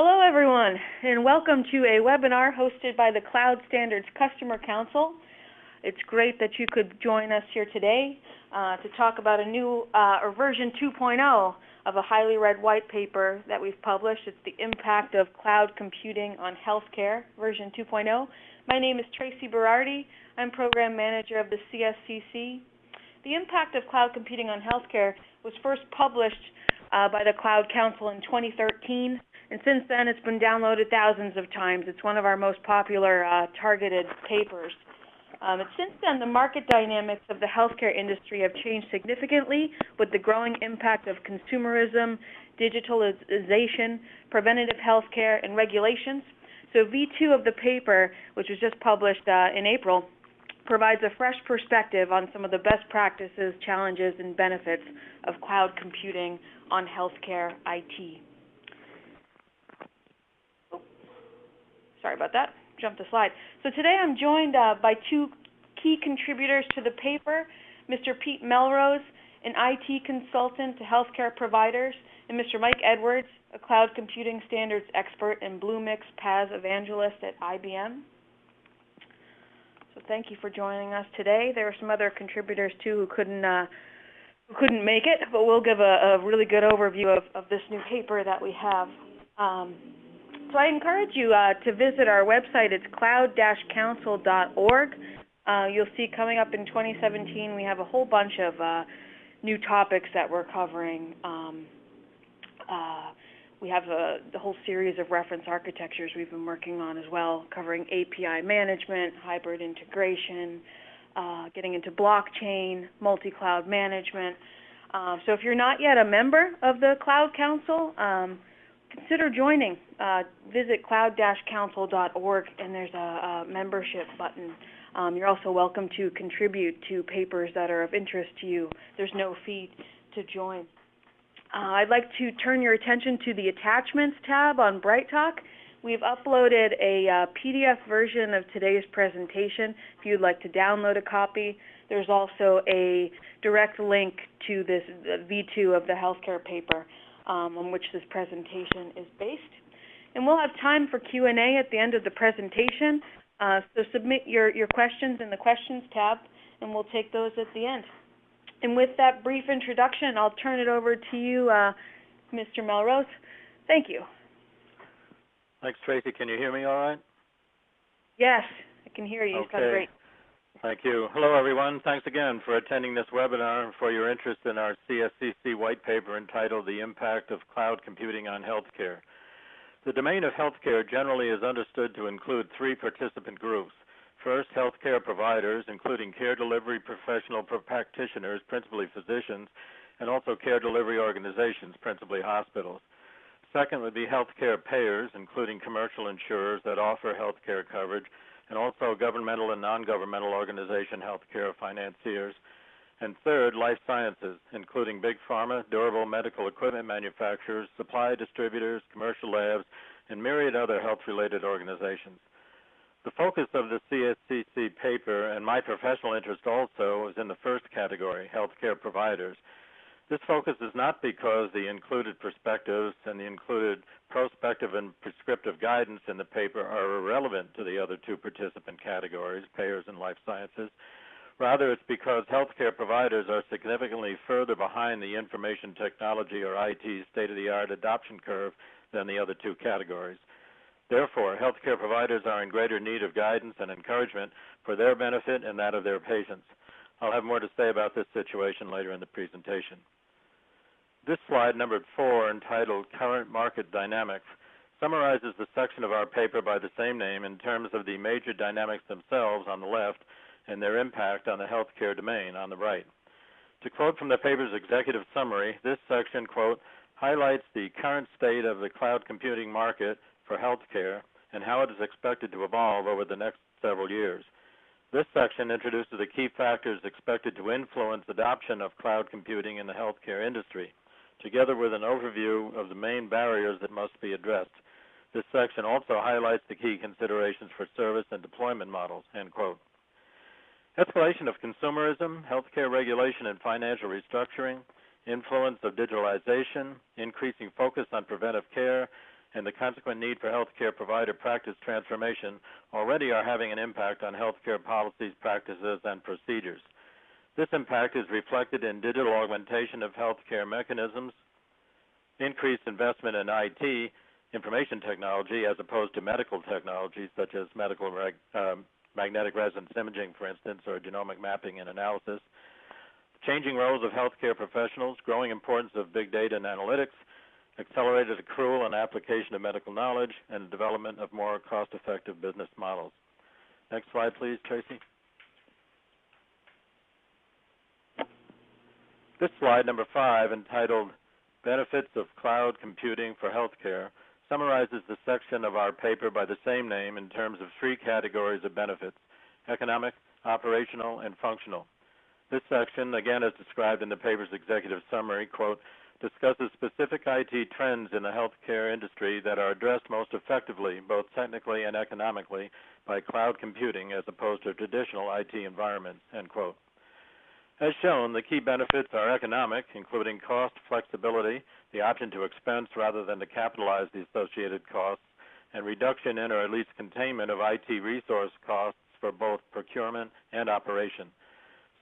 Hello, everyone, and welcome to a webinar hosted by the Cloud Standards Customer Council. It's great that you could join us here today to talk about a new or version 2.0 of a highly read white paper that we've published. It's the impact of cloud computing on healthcare, version 2.0. My name is Tracy Berardi. I'm program manager of the CSCC. The impact of cloud computing on healthcare was first published by the Cloud Council in 2013. And since then, it's been downloaded thousands of times. It's one of our most popular targeted papers. And since then, the market dynamics of the healthcare industry have changed significantly with the growing impact of consumerism, digitalization, preventative healthcare, and regulations. So V2 of the paper, which was just published in April, provides a fresh perspective on some of the best practices, challenges, and benefits of cloud computing on healthcare IT. Sorry about that. Jumped a slide. So today I'm joined by two key contributors to the paper, Mr. Pete Melrose, an IT consultant to healthcare providers, and Mr. Mike Edwards, a cloud computing standards expert and Bluemix PaaS evangelist at IBM. So thank you for joining us today. There are some other contributors too who couldn't make it, but we'll give a really good overview of this new paper that we have. So I encourage you to visit our website. It's cloud-council.org. You'll see coming up in 2017 we have a whole bunch of new topics that we're covering. We have the whole series of reference architectures we've been working on as well, covering API management, hybrid integration, getting into blockchain, multi-cloud management. So if you're not yet a member of the Cloud Council, consider joining. Visit cloud-council.org, and there's a membership button. You're also welcome to contribute to papers that are of interest to you. There's no fee to join. I'd like to turn your attention to the Attachments tab on BrightTalk. We've uploaded a PDF version of today's presentation if you'd like to download a copy. There's also a direct link to this V2 of the healthcare paper on which this presentation is based. And we'll have time for Q&A at the end of the presentation. So submit your questions in the Questions tab, and we'll take those at the end. And with that brief introduction, I'll turn it over to you, Mr. Melrose. Thank you. Thanks, Tracy. Can you hear me all right? Yes, I can hear you. Okay. You sound great. Thank you. Hello, everyone. Thanks again for attending this webinar and for your interest in our CSCC white paper entitled The Impact of Cloud Computing on Healthcare. The domain of healthcare generally is understood to include three participant groups. First, healthcare providers, including care delivery professional practitioners, principally physicians, and also care delivery organizations, principally hospitals. Second would be healthcare payers, including commercial insurers that offer healthcare coverage, and also governmental and non-governmental organization healthcare financiers. And third, life sciences, including big pharma, durable medical equipment manufacturers, supply distributors, commercial labs, and myriad other health-related organizations. The focus of the CSCC paper, and my professional interest also, is in the first category, healthcare providers. This focus is not because the included perspectives and the included prospective and prescriptive guidance in the paper are irrelevant to the other two participant categories, payers and life sciences. Rather, it's because healthcare providers are significantly further behind the information technology or IT state-of-the-art adoption curve than the other two categories. Therefore, healthcare providers are in greater need of guidance and encouragement for their benefit and that of their patients. I'll have more to say about this situation later in the presentation. This slide, numbered 4, entitled Current Market Dynamics, summarizes the section of our paper by the same name in terms of the major dynamics themselves on the left and their impact on the healthcare domain on the right. To quote from the paper's executive summary, this section, quote, highlights the current state of the cloud computing market for healthcare and how it is expected to evolve over the next several years. This section introduces the key factors expected to influence adoption of cloud computing in the healthcare industry, together with an overview of the main barriers that must be addressed. This section also highlights the key considerations for service and deployment models, end quote. Escalation of consumerism, healthcare regulation and financial restructuring, influence of digitalization, increasing focus on preventive care, and the consequent need for healthcare provider practice transformation already are having an impact on healthcare policies, practices, and procedures. This impact is reflected in digital augmentation of healthcare mechanisms, increased investment in IT, information technology, as opposed to medical technologies such as magnetic resonance imaging, for instance, or genomic mapping and analysis, changing roles of healthcare professionals, growing importance of big data and analytics, accelerated accrual and application of medical knowledge, and the development of more cost-effective business models. Next slide, please, Tracy. This slide, number 5, entitled Benefits of Cloud Computing for Healthcare, summarizes the section of our paper by the same name in terms of 3 categories of benefits: economic, operational, and functional. This section, again as described in the paper's executive summary, quote, discusses specific IT trends in the healthcare industry that are addressed most effectively, both technically and economically, by cloud computing as opposed to traditional IT environments, end quote. As shown, the key benefits are economic, including cost, flexibility, the option to expense rather than to capitalize the associated costs, and reduction in or at least containment of IT resource costs for both procurement and operation.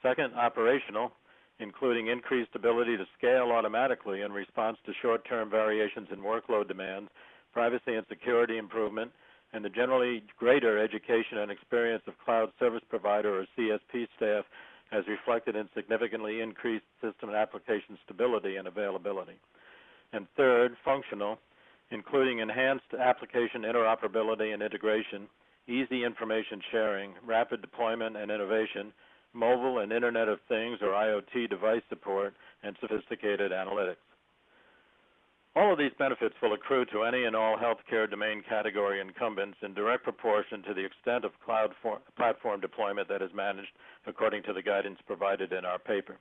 Second, operational, including increased ability to scale automatically in response to short-term variations in workload demands, privacy and security improvement, and the generally greater education and experience of cloud service provider or CSP staff as reflected in significantly increased system and application stability and availability. And third, functional, including enhanced application interoperability and integration, easy information sharing, rapid deployment and innovation, mobile and Internet of Things or IoT device support, and sophisticated analytics. All of these benefits will accrue to any and all healthcare domain category incumbents in direct proportion to the extent of cloud platform deployment that is managed according to the guidance provided in our paper.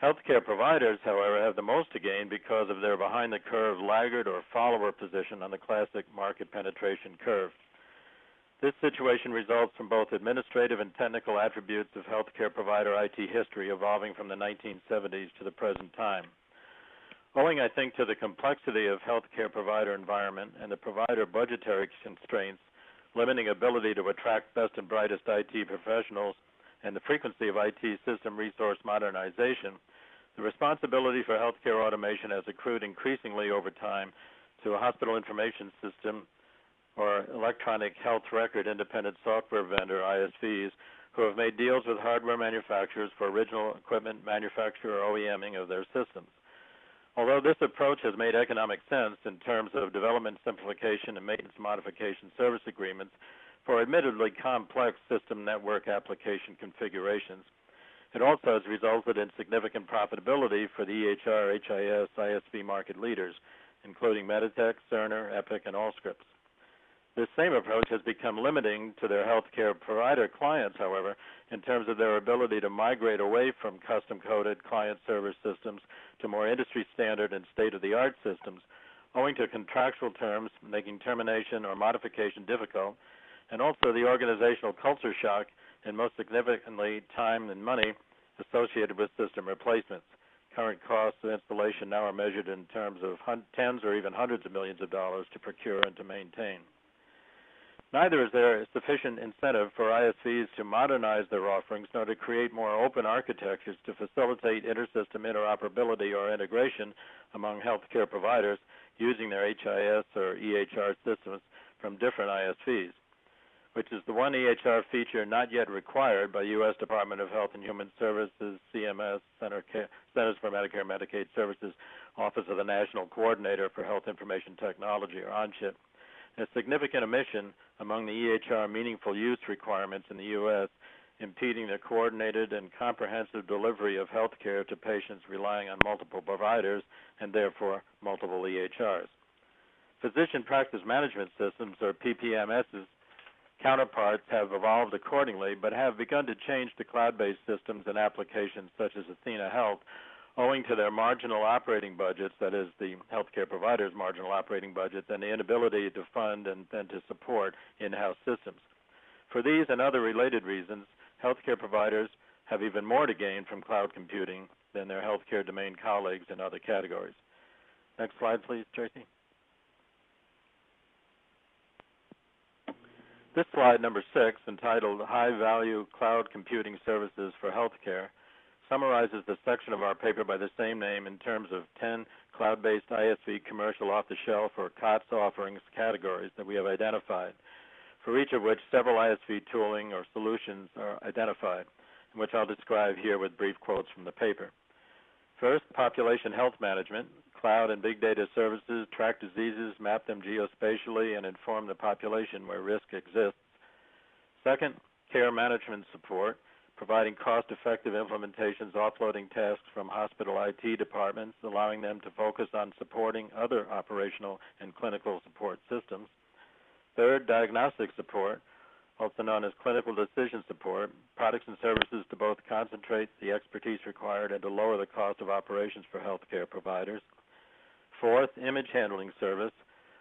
Healthcare providers, however, have the most to gain because of their behind-the-curve laggard or follower position on the classic market penetration curve. This situation results from both administrative and technical attributes of healthcare provider IT history evolving from the 1970s to the present time. Owing, I think, to the complexity of healthcare provider environment and the provider budgetary constraints, limiting ability to attract best and brightest IT professionals, and the frequency of IT system resource modernization, the responsibility for healthcare automation has accrued increasingly over time to a hospital information system or electronic health record independent software vendor, ISVs, who have made deals with hardware manufacturers for original equipment manufacturer or OEMing of their systems. Although this approach has made economic sense in terms of development simplification and maintenance modification service agreements for admittedly complex system network application configurations, it also has resulted in significant profitability for the EHR, HIS, ISV market leaders, including Meditech, Cerner, Epic, and Allscripts. This same approach has become limiting to their healthcare provider clients, however, in terms of their ability to migrate away from custom-coded client-server systems to more industry-standard and state-of-the-art systems, owing to contractual terms making termination or modification difficult, and also the organizational culture shock and, most significantly, time and money associated with system replacements. Current costs of installation now are measured in terms of tens or even hundreds of millions of dollars to procure and to maintain. Neither is there sufficient incentive for ISVs to modernize their offerings nor to create more open architectures to facilitate intersystem interoperability or integration among healthcare providers using their HIS or EHR systems from different ISVs, which is the one EHR feature not yet required by U.S. Department of Health and Human Services, CMS, Centers for Medicare and Medicaid Services, Office of the National Coordinator for Health Information Technology, or ONCHIP. A significant omission among the EHR meaningful use requirements in the U.S., impeding the coordinated and comprehensive delivery of health care to patients relying on multiple providers and therefore multiple EHRs. Physician practice management systems, or PPMSs, counterparts have evolved accordingly but have begun to change to cloud-based systems and applications such as Athena Health, owing to their marginal operating budgets, that is, the healthcare providers' marginal operating budgets, and the inability to fund and then to support in-house systems. For these and other related reasons, healthcare providers have even more to gain from cloud computing than their healthcare domain colleagues in other categories. Next slide, please, Tracy. This slide, number 6, entitled High Value Cloud Computing Services for Healthcare, summarizes the section of our paper by the same name in terms of 10 cloud-based ISV commercial off-the-shelf or COTS offerings categories that we have identified, for each of which several ISV tooling or solutions are identified, which I'll describe here with brief quotes from the paper. First, population health management. Cloud and big data services track diseases, map them geospatially, and inform the population where risk exists. Second, care management support, providing cost-effective implementations, offloading tasks from hospital IT departments, allowing them to focus on supporting other operational and clinical support systems. Third, diagnostic support, also known as clinical decision support, products and services to both concentrate the expertise required and to lower the cost of operations for healthcare providers. Fourth, image handling service,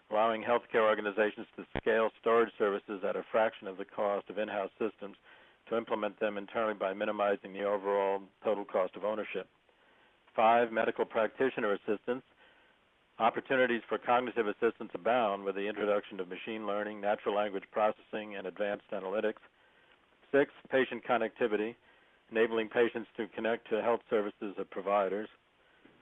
allowing healthcare organizations to scale storage services at a fraction of the cost of in-house systems to implement them internally by minimizing the overall total cost of ownership. 5, medical practitioner assistance. Opportunities for cognitive assistance abound with the introduction of machine learning, natural language processing, and advanced analytics. 6, patient connectivity, enabling patients to connect to health services of providers.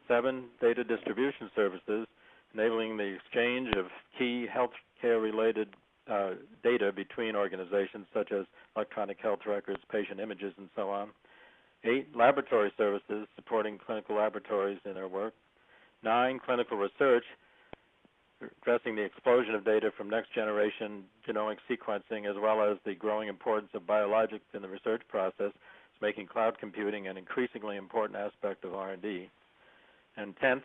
7, data distribution services, enabling the exchange of key healthcare-related data between organizations such as electronic health records, patient images, and so on. 8, laboratory services, supporting clinical laboratories in their work. 9, clinical research, addressing the explosion of data from next-generation genomic sequencing, as well as the growing importance of biologics in the research process, making cloud computing an increasingly important aspect of R&D. And 10th,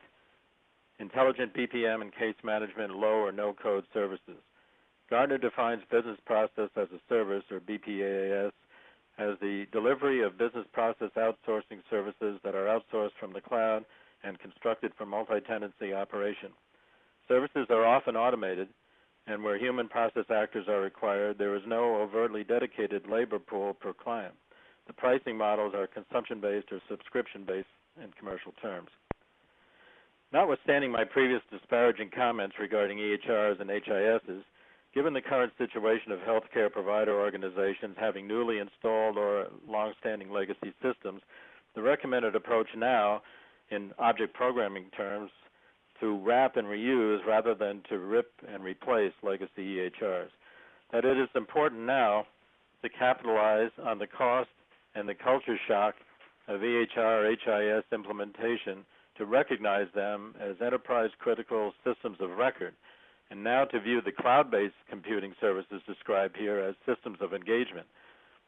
intelligent BPM and case management, low or no-code services. Gartner defines business process as a service, or BPaaS, as the delivery of business process outsourcing services that are outsourced from the cloud and constructed for multi-tenancy operation. Services are often automated, and where human process actors are required, there is no overtly dedicated labor pool per client. The pricing models are consumption-based or subscription-based in commercial terms. Notwithstanding my previous disparaging comments regarding EHRs and HISs, given the current situation of healthcare provider organizations having newly installed or long-standing legacy systems, the recommended approach now, in object programming terms, to wrap and reuse rather than to rip and replace legacy EHRs. That it is important now to capitalize on the cost and the culture shock of EHR HIS implementation, to recognize them as enterprise-critical systems of record, and now to view the cloud-based computing services described here as systems of engagement,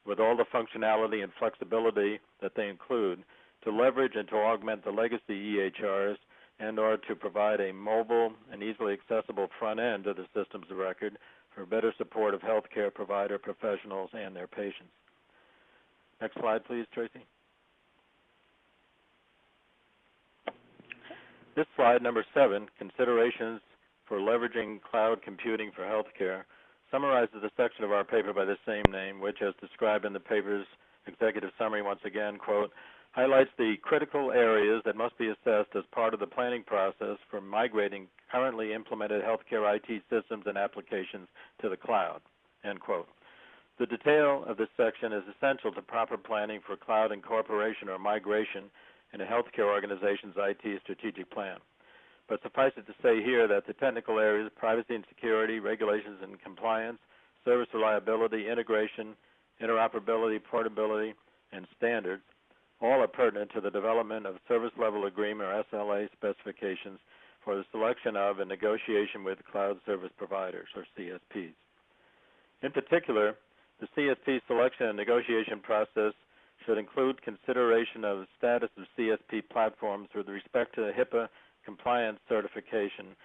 with all the functionality and flexibility that they include, to leverage and to augment the legacy EHRs and or to provide a mobile and easily accessible front end of the systems of record for better support of healthcare provider professionals and their patients. Next slide, please, Tracy. This slide, number 7, considerations for leveraging cloud computing for healthcare, summarizes the section of our paper by the same name, which, as described in the paper's executive summary, once again, quote, highlights the critical areas that must be assessed as part of the planning process for migrating currently implemented healthcare IT systems and applications to the cloud, end quote. The detail of this section is essential to proper planning for cloud incorporation or migration in a healthcare organization's IT strategic plan. But suffice it to say here that the technical areas, privacy and security, regulations and compliance, service reliability, integration, interoperability, portability, and standards, all are pertinent to the development of service level agreement or SLA specifications for the selection of and negotiation with cloud service providers, or CSPs. In particular, the CSP selection and negotiation process should include consideration of the status of CSP platforms with respect to the HIPAA compliance certification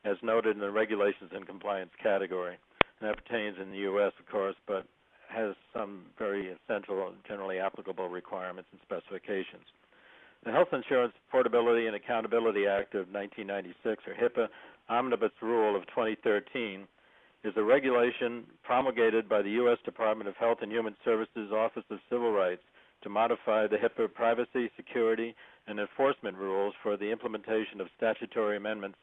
as noted in the regulations and compliance category. And that pertains in the U.S., of course, but has some very essential, generally applicable requirements and specifications. The Health Insurance Portability and Accountability Act of 1996, or HIPAA Omnibus Rule of 2013, is a regulation promulgated by the U.S. Department of Health and Human Services Office of Civil Rights to modify the HIPAA privacy, security, and enforcement rules for the implementation of statutory amendments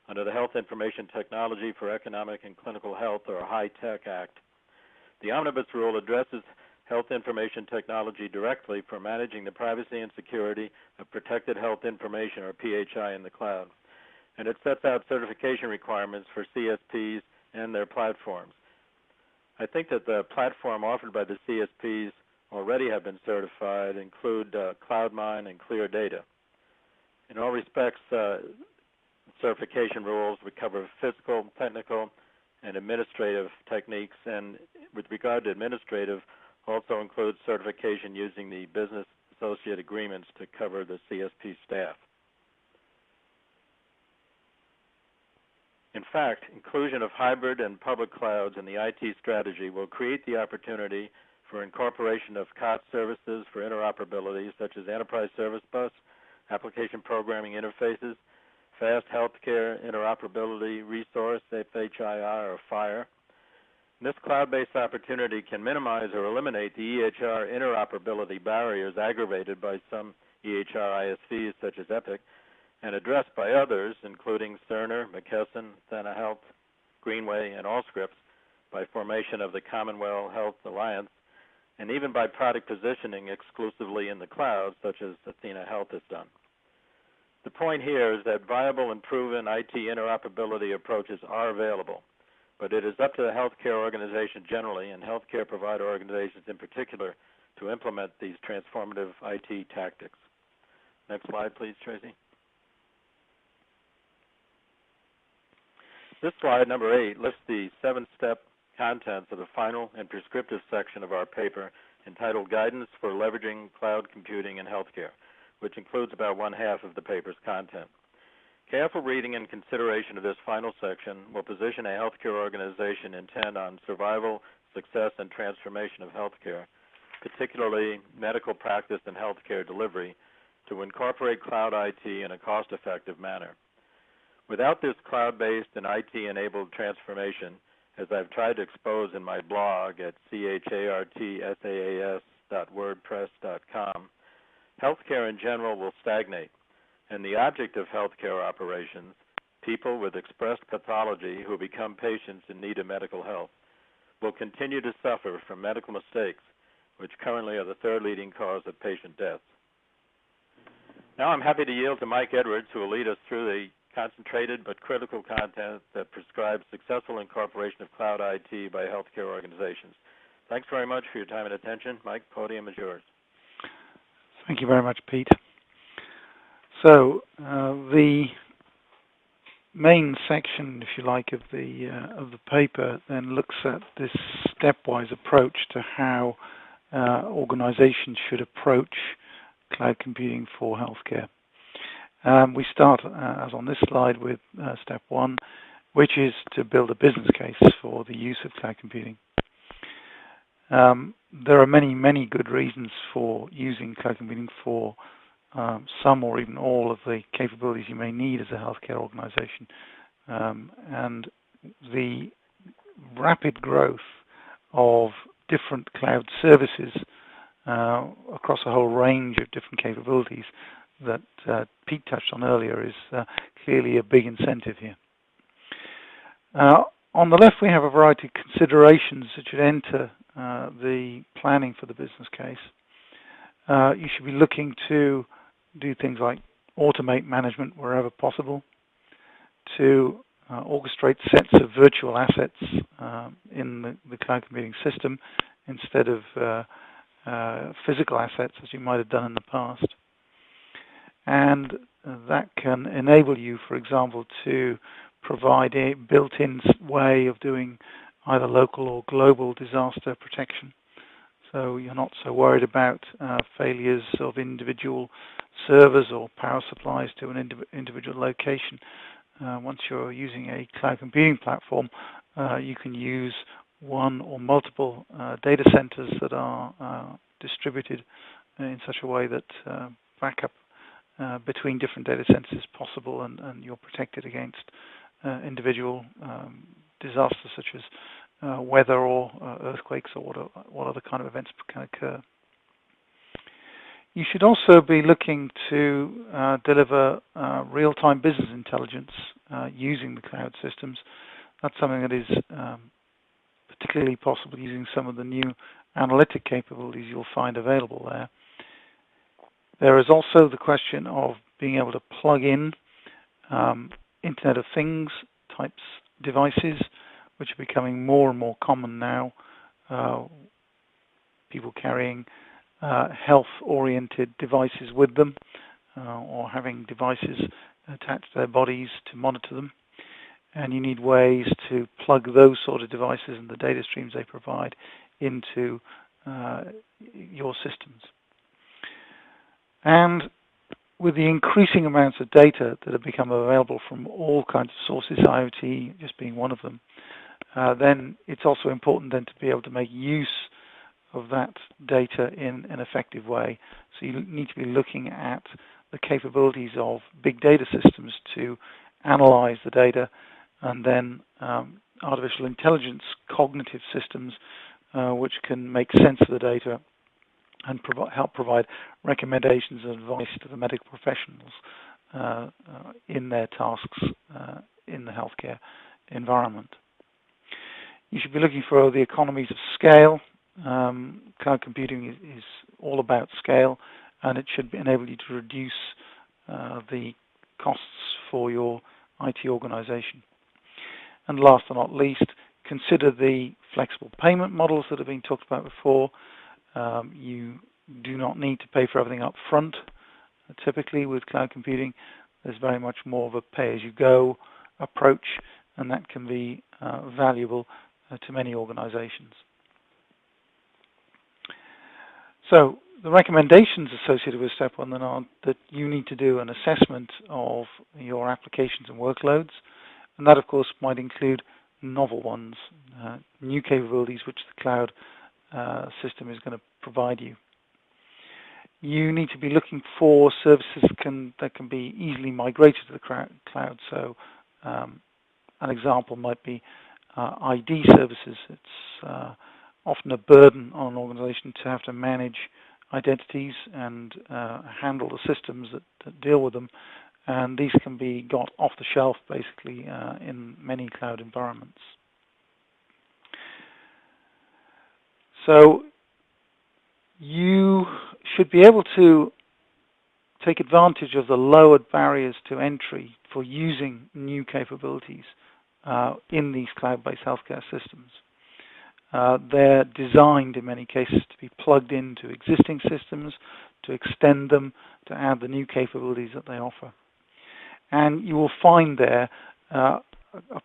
under the Health Information Technology for Economic and Clinical Health, or HITECH Act. The Omnibus Rule addresses health information technology directly for managing the privacy and security of protected health information, or PHI, in the cloud. And it sets out certification requirements for CSPs and their platforms. I think that the platform offered by the CSPs already have been certified include CloudMine and Clear Data. In all respects, certification rules would cover physical, technical, and administrative techniques, and with regard to administrative, also includes certification using the business associate agreements to cover the CSP staff. In fact, inclusion of hybrid and public clouds in the IT strategy will create the opportunity for incorporation of COTS services for interoperability, such as Enterprise Service Bus, application programming interfaces, Fast Healthcare Interoperability Resource, FHIR, or FHIR. This cloud-based opportunity can minimize or eliminate the EHR interoperability barriers aggravated by some EHR ISVs, such as Epic, and addressed by others, including Cerner, McKesson, Thana Health, Greenway, and Allscripts, by formation of the Commonwealth Health Alliance, and even by product positioning exclusively in the cloud, such as Athena Health has done. The point here is that viable and proven IT interoperability approaches are available, but it is up to the healthcare organization generally and healthcare provider organizations in particular to implement these transformative IT tactics. Next slide, please, Tracy. This slide, number 8, lists the 7-step contents of the final and prescriptive section of our paper entitled Guidance for Leveraging Cloud Computing in Healthcare, which includes about 1/2 of the paper's content. Careful reading and consideration of this final section will position a healthcare organization intent on survival, success, and transformation of healthcare, particularly medical practice and healthcare delivery, to incorporate cloud IT in a cost-effective manner. Without this cloud-based and IT-enabled transformation, as I've tried to expose in my blog at chartsaas.wordpress.com, healthcare in general will stagnate, and the object of healthcare operations, people with expressed pathology who become patients in need of medical health, will continue to suffer from medical mistakes, which currently are the 3rd leading cause of patient deaths. Now I'm happy to yield to Mike Edwards, who will lead us through the concentrated but critical content that prescribes successful incorporation of cloud IT by healthcare organizations. Thanks very much for your time and attention. Mike, podium is yours. Thank you very much, Pete. So the main section, if you like, of the paper then looks at this stepwise approach to how organizations should approach cloud computing for healthcare. We start, as on this slide, with step 1, which is to build a business case for the use of cloud computing. There are many, many good reasons for using cloud computing for some or even all of the capabilities you may need as a healthcare organization. And the rapid growth of different cloud services across a whole range of different capabilities that Pete touched on earlier is clearly a big incentive here. On the left, we have a variety of considerations that should enter the planning for the business case. You should be looking to do things like automate management wherever possible, to orchestrate sets of virtual assets in the cloud computing system instead of physical assets as you might have done in the past. And that can enable you, for example, to provide a built-in way of doing either local or global disaster protection. So you're not so worried about failures of individual servers or power supplies to an individual location. Once you're using a cloud computing platform, you can use one or multiple data centers that are distributed in such a way that backup between different data centers is possible, and you're protected against individual disasters such as weather or earthquakes or what other kind of events can occur. You should also be looking to deliver real-time business intelligence using the cloud systems. That's something that is particularly possible using some of the new analytic capabilities you'll find available there. There is also the question of being able to plug in Internet of Things types devices, which are becoming more and more common now. People carrying health-oriented devices with them, or having devices attached to their bodies to monitor them. And you need ways to plug those sort of devices and the data streams they provide into your systems. And with the increasing amounts of data that have become available from all kinds of sources, IoT just being one of them, then it's also important then to be able to make use of that data in an effective way. So you need to be looking at the capabilities of big data systems to analyze the data, and then artificial intelligence cognitive systems which can make sense of the data and help provide recommendations and advice to the medical professionals in their tasks in the healthcare environment. You should be looking for the economies of scale. Cloud computing is all about scale, and it should enable you to reduce the costs for your IT organization. And last but not least, consider the flexible payment models that have been talked about before. You do not need to pay for everything up front. Typically with cloud computing, there's very much more of a pay-as-you-go approach, and that can be valuable to many organizations. So the recommendations associated with step one then are that you need to do an assessment of your applications and workloads, and that of course might include novel ones, new capabilities which the cloud system is going to provide you. You need to be looking for services that can be easily migrated to the cloud. So an example might be ID services. It's often a burden on an organization to have to manage identities and handle the systems that deal with them. And these can be got off the shelf, basically, in many cloud environments. So you should be able to take advantage of the lowered barriers to entry for using new capabilities in these cloud-based healthcare systems. They're designed in many cases to be plugged into existing systems, to extend them, to add the new capabilities that they offer. And you will find there a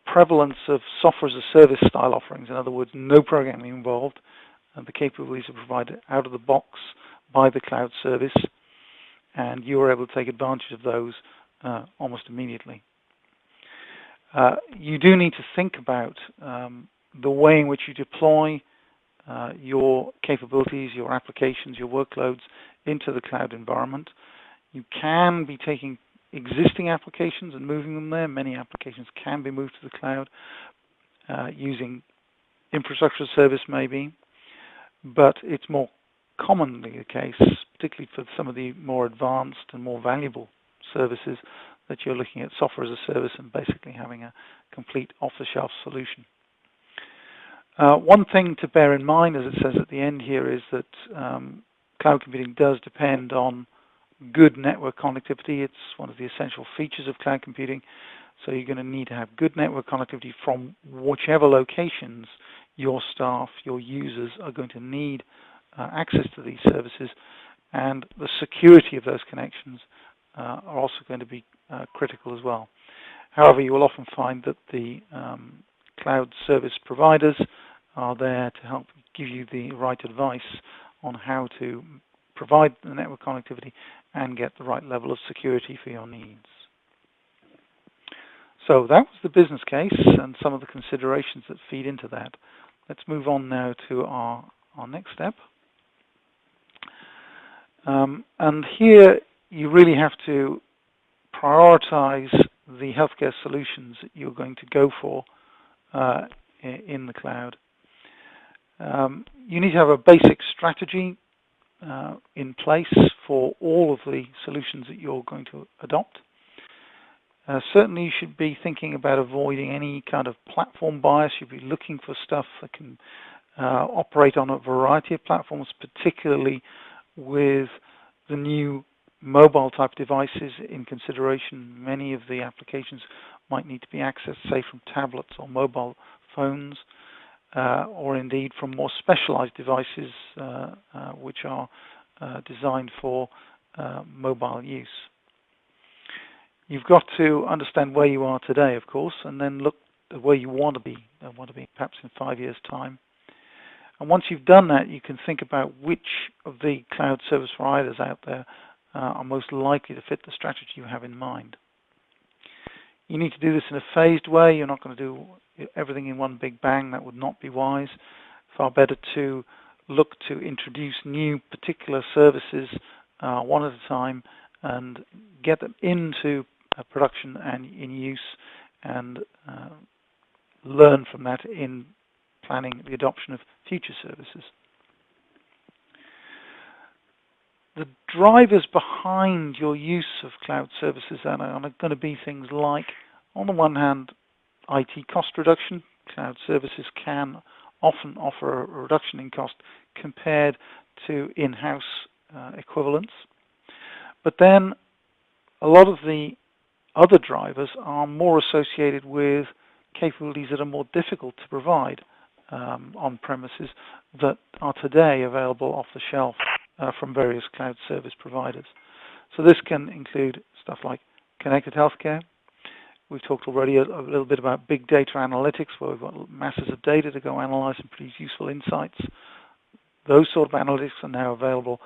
prevalence of software as a service style offerings. In other words, no programming involved. The capabilities are provided out of the box by the cloud service, and you are able to take advantage of those almost immediately. You do need to think about the way in which you deploy your capabilities, your applications, your workloads into the cloud environment. You can be taking existing applications and moving them there. Many applications can be moved to the cloud using infrastructure as a service maybe, but it's more commonly the case, particularly for some of the more advanced and more valuable services, that you're looking at software as a service and basically having a complete off-the-shelf solution. One thing to bear in mind, as it says at the end here, is that cloud computing does depend on good network connectivity. It's one of the essential features of cloud computing. So you're going to need to have good network connectivity from whichever locations your staff, your users are going to need access to these services. And the security of those connections are also going to be critical as well. However, you will often find that the cloud service providers are there to help give you the right advice on how to provide the network connectivity and get the right level of security for your needs. So that was the business case and some of the considerations that feed into that. Let's move on now to our next step. And here you really have to prioritize the healthcare solutions that you're going to go for in the cloud. You need to have a basic strategy in place for all of the solutions that you're going to adopt. Certainly you should be thinking about avoiding any kind of platform bias. You should be looking for stuff that can operate on a variety of platforms, particularly with the new mobile type devices in consideration. Many of the applications might need to be accessed, say, from tablets or mobile phones, or indeed from more specialized devices which are designed for mobile use. You've got to understand where you are today, of course, and then look at where you want to be perhaps in 5 years' time. And once you've done that, you can think about which of the cloud service providers out there are most likely to fit the strategy you have in mind. You need to do this in a phased way. You're not going to do everything in one big bang. That would not be wise. Far better to look to introduce new particular services one at a time and get them into production and in use, and learn from that in planning the adoption of future services. The drivers behind your use of cloud services are going to be things like, on the one hand, IT cost reduction. Cloud services can often offer a reduction in cost compared to in-house equivalents. But then a lot of the other drivers are more associated with capabilities that are more difficult to provide on premises that are today available off the shelf from various cloud service providers. So this can include stuff like connected healthcare. We've talked already a little bit about big data analytics, where we've got masses of data to go analyze and produce useful insights. Those sort of analytics are now available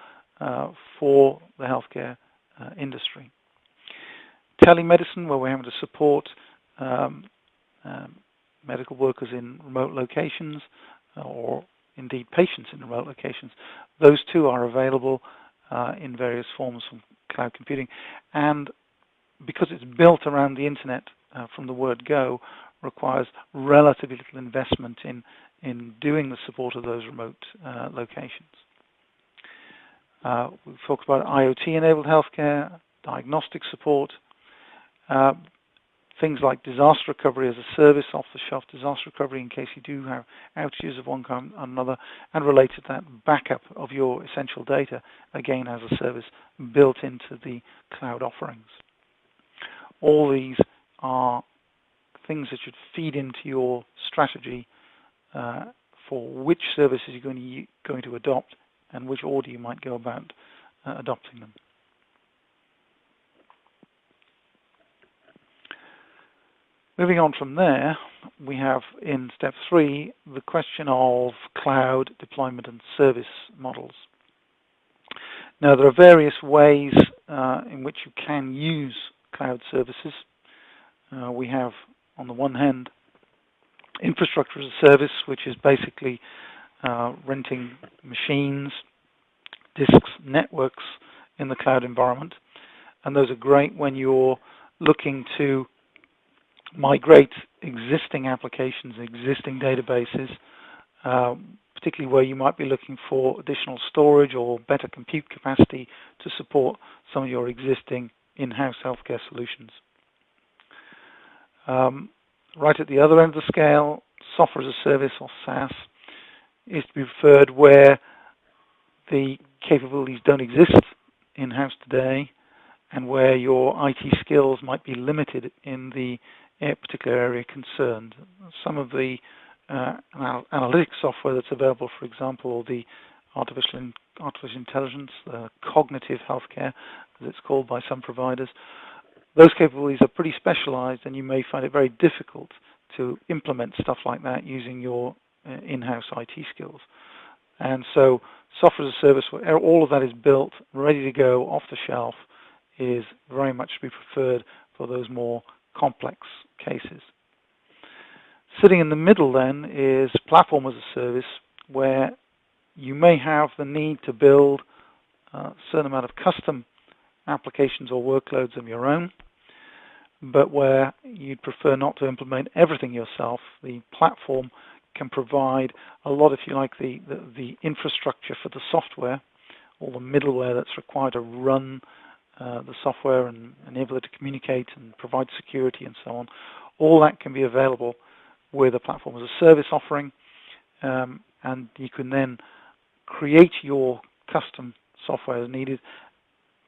for the healthcare industry. Telemedicine, where we're having to support medical workers in remote locations, or indeed patients in remote locations. Those too are available in various forms from cloud computing. And because it's built around the internet from the word go, requires relatively little investment in doing the support of those remote locations. We've talked about IoT-enabled healthcare, diagnostic support, things like disaster recovery as a service, off-the-shelf disaster recovery in case you do have outages of one kind or another, and related to that, backup of your essential data, again as a service built into the cloud offerings. All these are things that should feed into your strategy for which services you're going to adopt and which order you might go about adopting them. Moving on from there, we have in step 3 the question of cloud deployment and service models. Now, there are various ways in which you can use cloud services. We have, on the one hand, infrastructure as a service, which is basically renting machines, disks, networks in the cloud environment. And those are great when you're looking to migrate existing applications, existing databases, particularly where you might be looking for additional storage or better compute capacity to support some of your existing in-house healthcare solutions. Right at the other end of the scale, software as a service, or SaaS, is to be preferred where the capabilities don't exist in-house today and where your IT skills might be limited in the particular area concerned. Some of the analytics software that's available, for example, or the artificial intelligence, cognitive healthcare, as it's called by some providers, those capabilities are pretty specialized, and you may find it very difficult to implement stuff like that using your in-house IT skills. And so software as a service, where all of that is built, ready to go, off the shelf, is very much to be preferred for those more complex cases. Sitting in the middle then is platform as a service, where you may have the need to build a certain amount of custom applications or workloads of your own, but where you'd prefer not to implement everything yourself. The platform can provide a lot, if you like, the infrastructure for the software, or the middleware that's required to run the software and enable it to communicate and provide security and so on. All that can be available with a platform as a service offering, and you can then create your custom software as needed,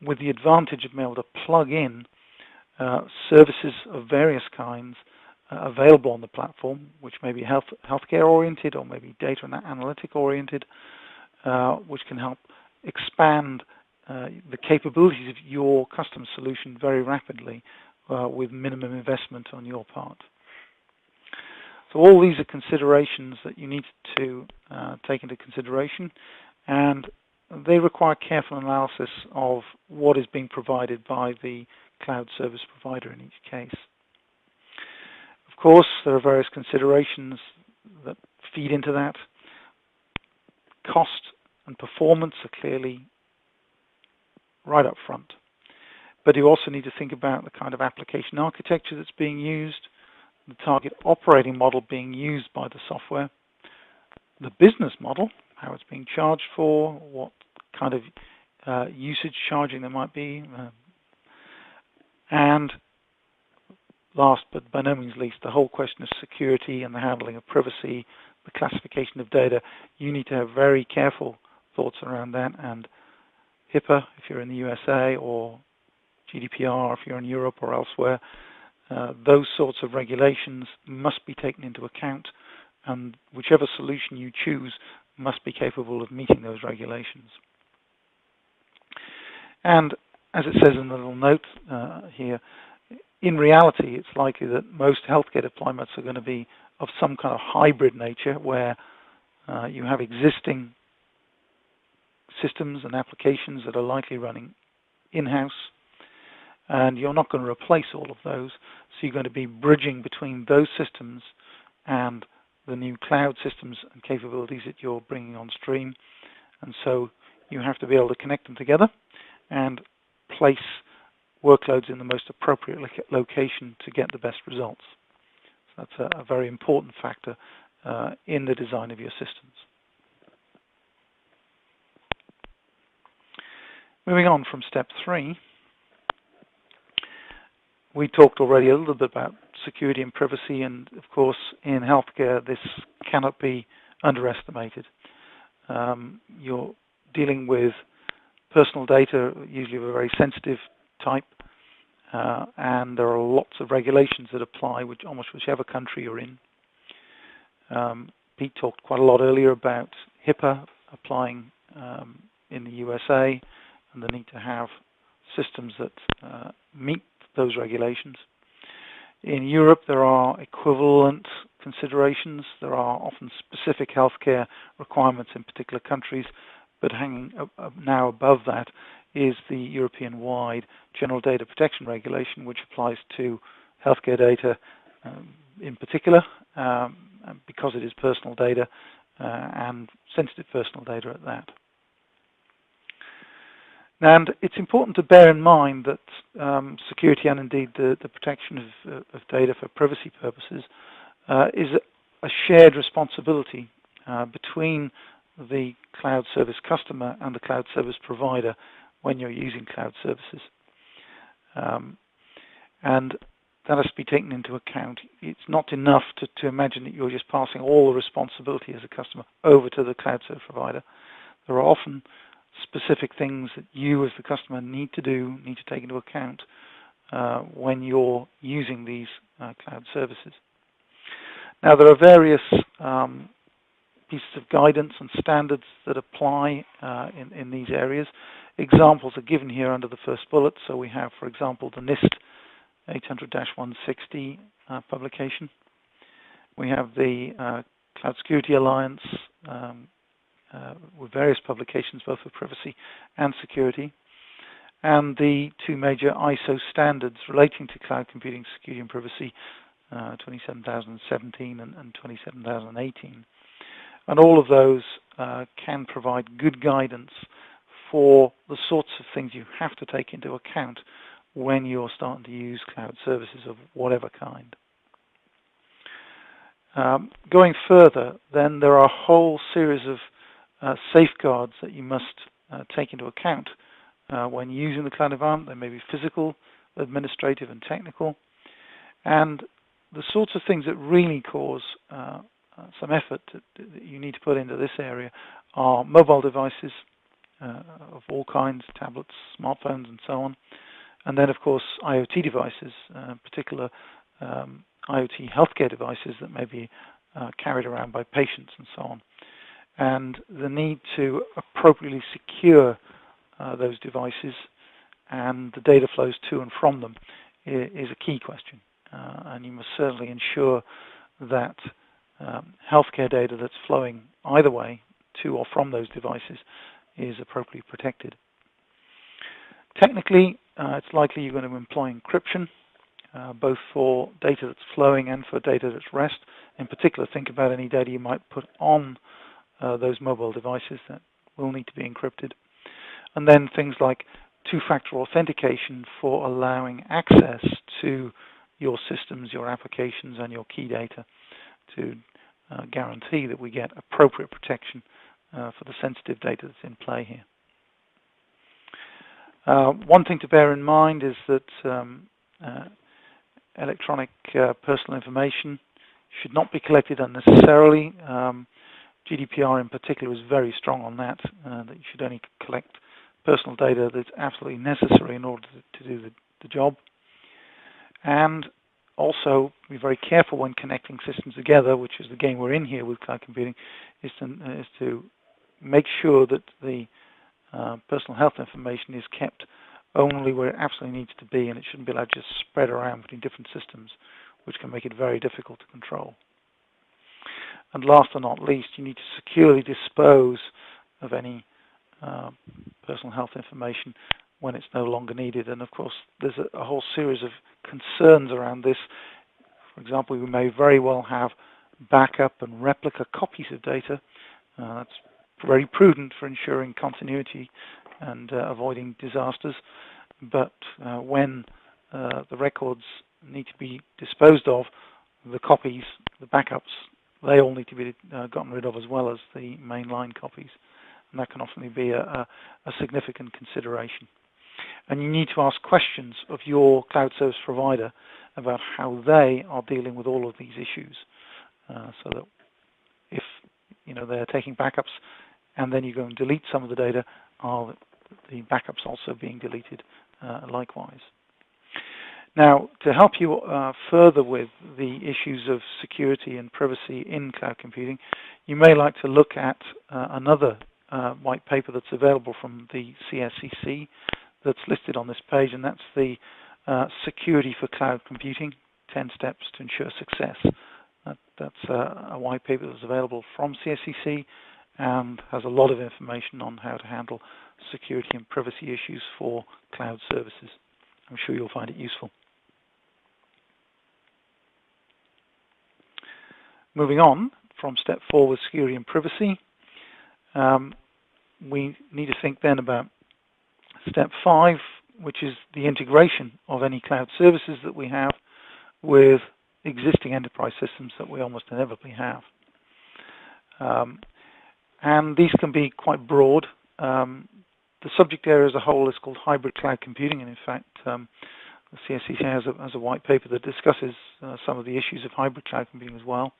with the advantage of being able to plug in services of various kinds available on the platform, which may be healthcare oriented or maybe data and analytic oriented, which can help expand the capabilities of your custom solution very rapidly with minimum investment on your part. So all these are considerations that you need to take into consideration, and they require careful analysis of what is being provided by the cloud service provider in each case. Of course, there are various considerations that feed into that. Cost and performance are clearly right up front. But you also need to think about the kind of application architecture that's being used, the target operating model being used by the software, the business model, how it's being charged for, what kind of usage charging there might be, and last but by no means least, the whole question of security and the handling of privacy, the classification of data. You need to have very careful thoughts around that, and HIPAA if you're in the USA, or GDPR if you're in Europe or elsewhere, those sorts of regulations must be taken into account, and whichever solution you choose must be capable of meeting those regulations. And as it says in the little note here, in reality, it's likely that most healthcare deployments are going to be of some kind of hybrid nature, where you have existing systems and applications that are likely running in-house, and you're not going to replace all of those, so you're going to be bridging between those systems and the new cloud systems and capabilities that you're bringing on stream. And so you have to be able to connect them together and place workloads in the most appropriate location to get the best results. So that's a very important factor in the design of your systems. Moving on from step 3, we talked already a little bit about security and privacy, and of course in healthcare this cannot be underestimated. You're dealing with personal data, usually of a very sensitive type, and there are lots of regulations that apply almost whichever country you're in. Pete talked quite a lot earlier about HIPAA applying in the USA, and the need to have systems that meet those regulations. In Europe, there are equivalent considerations. There are often specific healthcare requirements in particular countries, but hanging now above that is the European-wide General Data Protection Regulation, which applies to healthcare data in particular, because it is personal data and sensitive personal data at that. And it's important to bear in mind that security and indeed the protection of data for privacy purposes is a shared responsibility between the cloud service customer and the cloud service provider when you're using cloud services. And that has to be taken into account. It's not enough to imagine that you're just passing all the responsibility as a customer over to the cloud service provider. There are often specific things that you as the customer need to take into account when you're using these cloud services. Now there are various pieces of guidance and standards that apply in these areas. Examples are given here under the first bullet. So we have, for example, the NIST 800-160 publication. We have the Cloud Security Alliance with various publications, both for privacy and security, and the two major ISO standards relating to cloud computing, security and privacy, 27017 and 27018. And all of those can provide good guidance for the sorts of things you have to take into account when you're starting to use cloud services of whatever kind. Going further, then there are a whole series of safeguards that you must take into account when using the cloud environment. They may be physical, administrative, and technical. And the sorts of things that really cause some effort that you need to put into this area are mobile devices of all kinds, tablets, smartphones, and so on. And then, of course, IoT devices, particular IoT healthcare devices that may be carried around by patients and so on. And the need to appropriately secure those devices and the data flows to and from them is a key question. And you must certainly ensure that healthcare data that's flowing either way to or from those devices is appropriately protected. Technically, it's likely you're going to employ encryption, both for data that's flowing and for data that's rest. In particular, think about any data you might put on those mobile devices that will need to be encrypted. And then things like two-factor authentication for allowing access to your systems, your applications, and your key data to guarantee that we get appropriate protection for the sensitive data that's in play here. One thing to bear in mind is that electronic personal information should not be collected unnecessarily. GDPR in particular is very strong on that, that you should only collect personal data that's absolutely necessary in order to do the job. And also be very careful when connecting systems together, which is the game we're in here with cloud computing, is to make sure that the personal health information is kept only where it absolutely needs to be, and it shouldn't be allowed to just spread around between different systems, which can make it very difficult to control. And last but not least, you need to securely dispose of any personal health information when it's no longer needed. And of course, there's a whole series of concerns around this. For example, we may very well have backup and replica copies of data. That's very prudent for ensuring continuity and avoiding disasters. But when the records need to be disposed of, the copies, the backups, they all need to be gotten rid of as well as the mainline copies. And that can often be a significant consideration. And you need to ask questions of your cloud service provider about how they are dealing with all of these issues, so that if they're taking backups and then you go and delete some of the data, are the backups also being deleted likewise? Now, to help you further with the issues of security and privacy in cloud computing, you may like to look at another white paper that's available from the CSCC that's listed on this page, and that's the Security for Cloud Computing, 10 Steps to Ensure Success. That's a white paper that's available from CSCC and has a lot of information on how to handle security and privacy issues for cloud services. I'm sure you'll find it useful. Moving on from step 4 with security and privacy, we need to think then about step 5, which is the integration of any cloud services that we have with existing enterprise systems that we almost inevitably have. And these can be quite broad. The subject area as a whole is called hybrid cloud computing, and in fact, the CSCC has a white paper that discusses some of the issues of hybrid cloud computing as well.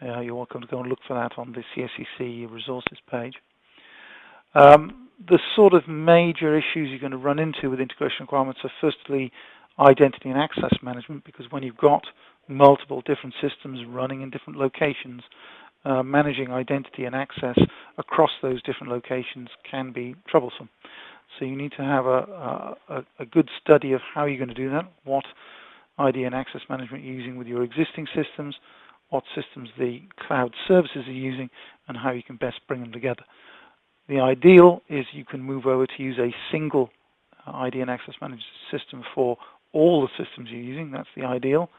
You're welcome to go and look for that on the CSCC resources page. The sort of major issues you're going to run into with integration requirements are firstly identity and access management, because when you've got multiple different systems running in different locations, managing identity and access across those different locations can be troublesome. So you need to have a good study of how you're going to do that, what ID and access management you're using with your existing systems, what systems the cloud services are using, and how you can best bring them together. The ideal is you can move over to use a single ID and access management system for all the systems you're using. That's the ideal.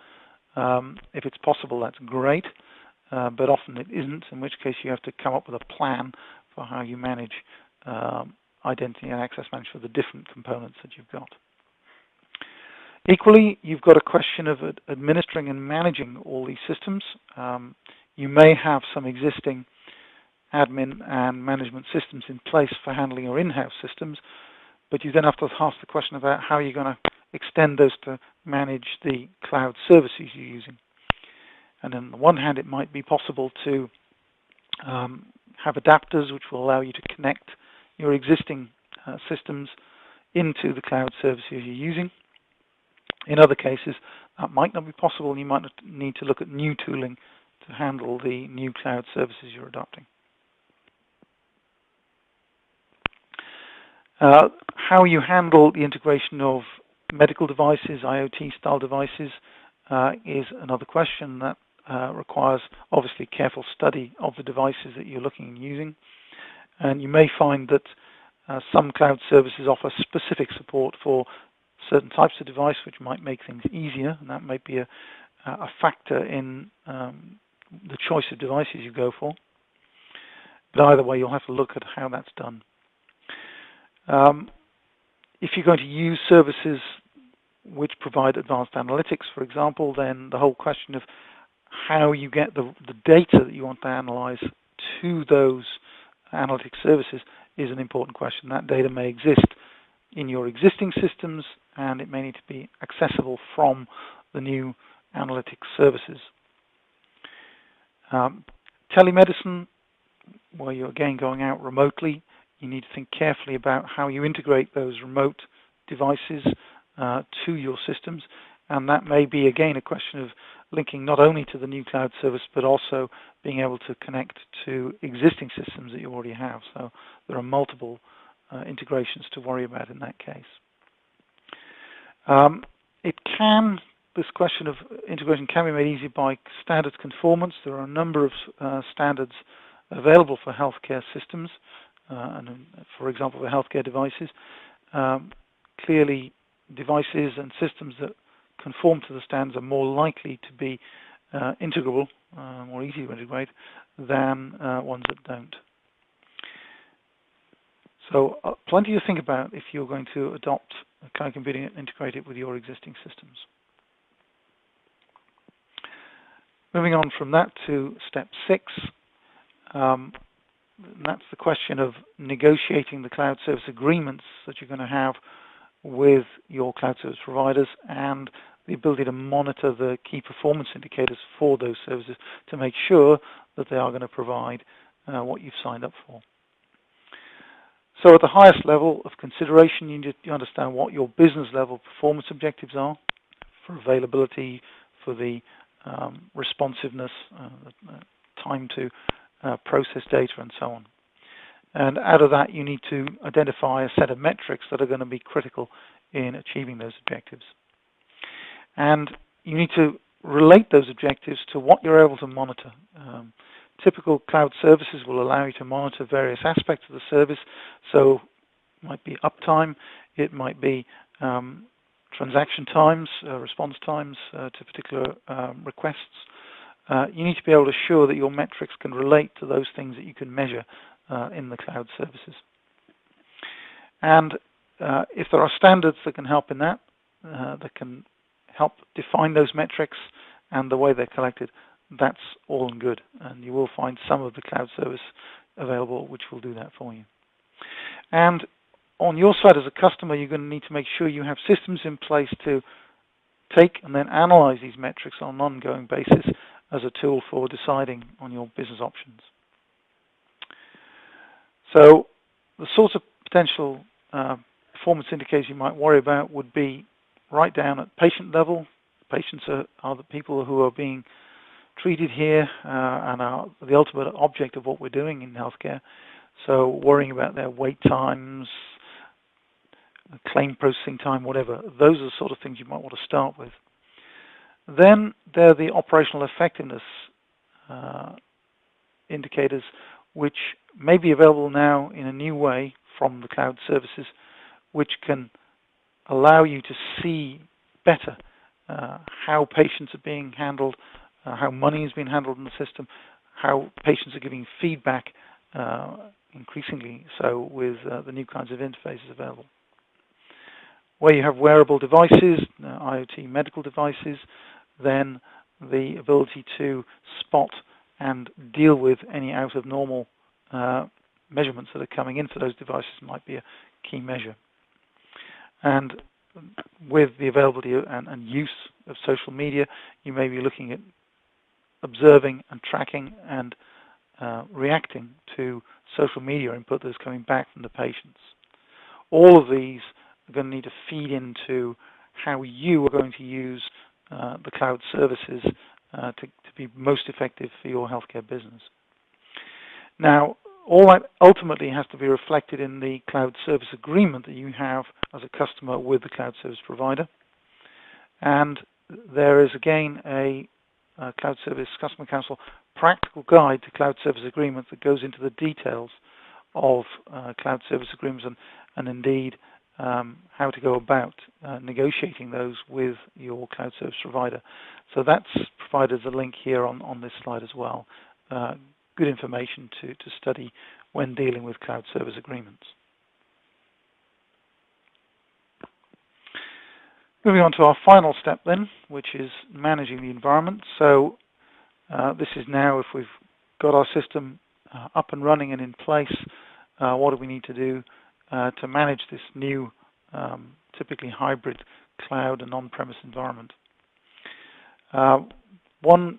If it's possible, that's great, but often it isn't, in which case you have to come up with a plan for how you manage identity and access management for the different components that you've got. Equally, you've got a question of administering and managing all these systems. You may have some existing admin and management systems in place for handling your in-house systems, but you then have to ask the question about how you're going to extend those to manage the cloud services you're using. And on the one hand, it might be possible to have adapters which will allow you to connect your existing systems into the cloud services you're using. In other cases, that might not be possible, and you might need to look at new tooling to handle the new cloud services you're adopting. How you handle the integration of medical devices, IoT-style devices, is another question that requires, obviously, careful study of the devices that you're looking and using. And you may find that some cloud services offer specific support for certain types of device, which might make things easier, and that might be a factor in the choice of devices you go for. But either way, you'll have to look at how that's done. If you're going to use services which provide advanced analytics, for example, then the whole question of how you get the data that you want to analyze to those analytic services is an important question. That data may exist in your existing systems, and it may need to be accessible from the new analytics services. Telemedicine, where you're again going out remotely, you need to think carefully about how you integrate those remote devices to your systems, and that may be again a question of linking not only to the new cloud service but also being able to connect to existing systems that you already have. So there are multiple integrations to worry about in that case. This question of integration can be made easy by standards conformance. There are a number of standards available for healthcare systems, and for example, for healthcare devices. Clearly, devices and systems that conform to the standards are more likely to be integrable, more easy to integrate, than ones that don't. So plenty to think about if you're going to adopt cloud computing and integrate it with your existing systems. Moving on from that to step 6, that's the question of negotiating the cloud service agreements that you're going to have with your cloud service providers, and the ability to monitor the key performance indicators for those services to make sure that they are going to provide what you've signed up for. So at the highest level of consideration, you need to understand what your business level performance objectives are for availability, for the responsiveness, time to process data, and so on. And out of that, you need to identify a set of metrics that are going to be critical in achieving those objectives. And you need to relate those objectives to what you're able to monitor. Typical cloud services will allow you to monitor various aspects of the service. So it might be uptime, it might be transaction times, response times to particular requests. You need to be able to show that your metrics can relate to those things that you can measure in the cloud services. And if there are standards that can help in that can help define those metrics and the way they're collected, that's all and good. And you will find some of the cloud service available which will do that for you. And on your side as a customer, you're going to need to make sure you have systems in place to take and then analyze these metrics on an ongoing basis as a tool for deciding on your business options. So the sorts of potential performance indicators you might worry about would be right down at patient level. Patients are the people who are being treated here and are the ultimate object of what we're doing in healthcare. So worrying about their wait times, claim processing time, whatever, those are the sort of things you might want to start with. Then there are the operational effectiveness indicators, which may be available now in a new way from the cloud services, which can allow you to see better how patients are being handled, how money is being handled in the system, how patients are giving feedback increasingly so with the new kinds of interfaces available. Where you have wearable devices, IoT medical devices, then the ability to spot and deal with any out of normal measurements that are coming in for those devices might be a key measure. And with the availability and use of social media, you may be looking at observing and tracking and reacting to social media input that's coming back from the patients. All of these are going to need to feed into how you are going to use the cloud services to be most effective for your healthcare business. Now, all that ultimately has to be reflected in the cloud service agreement that you have as a customer with the cloud service provider. And there is, again, a Cloud Service Customer Council practical guide to cloud service agreements that goes into the details of cloud service agreements and indeed how to go about negotiating those with your cloud service provider. So that's provided as a link here on this slide as well. Good information to study when dealing with cloud service agreements. Moving on to our final step then, which is managing the environment. So this is now, if we've got our system up and running and in place, what do we need to do to manage this new, typically hybrid cloud and on-premise environment? One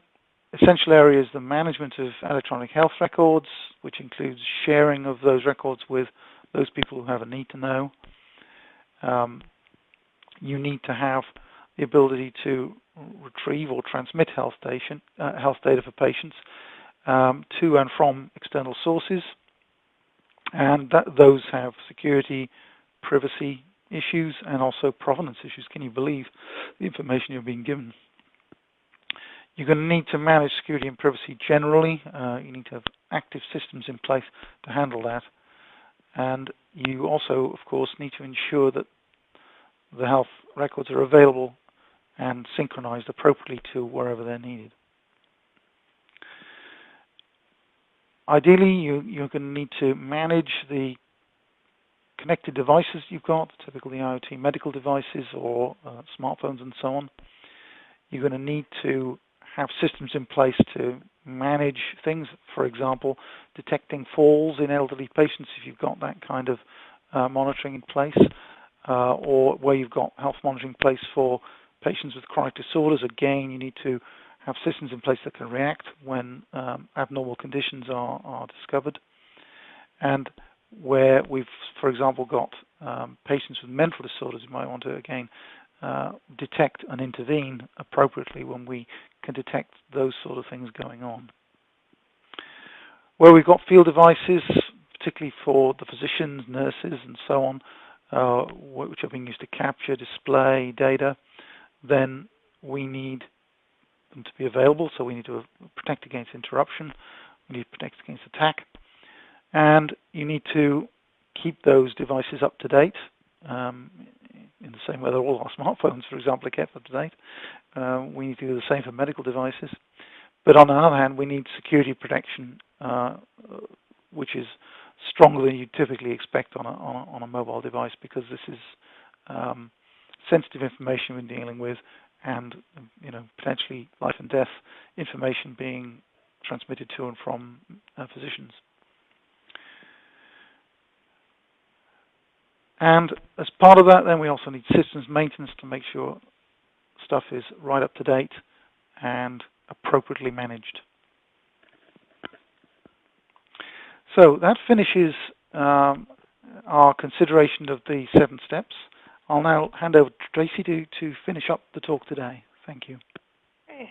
essential area is the management of electronic health records, which includes sharing of those records with those people who have a need to know. You need to have the ability to retrieve or transmit health data for patients to and from external sources, and those have security, privacy issues, and also provenance issues. Can you believe the information you're being given? You're going to need to manage security and privacy generally. You need to have active systems in place to handle that. And you also, of course, need to ensure that the health records are available and synchronized appropriately to wherever they're needed. Ideally, you're going to need to manage the connected devices you've got, typically IoT medical devices or smartphones and so on. You're going to need to have systems in place to manage things, for example, detecting falls in elderly patients if you've got that kind of monitoring in place, or where you've got health monitoring in place for patients with chronic disorders. Again, you need to have systems in place that can react when abnormal conditions are discovered. And where we've, for example, got patients with mental disorders, you might want to, again, detect and intervene appropriately when we can detect those sort of things going on. Where we've got field devices, particularly for the physicians, nurses, and so on, which are being used to capture, display data, then we need them to be available, so we need to protect against interruption, we need to protect against attack, and you need to keep those devices up to date, in the same way that all our smartphones, for example, are kept up to date. We need to do the same for medical devices. But on the other hand, we need security protection, which is stronger than you typically expect on a mobile device, because this is sensitive information we're dealing with, and potentially life and death information being transmitted to and from physicians. And as part of that, then we also need systems maintenance to make sure stuff is right up to date and appropriately managed. So that finishes our consideration of the 7 steps. I'll now hand over to Tracy to finish up the talk today. Thank you. Okay.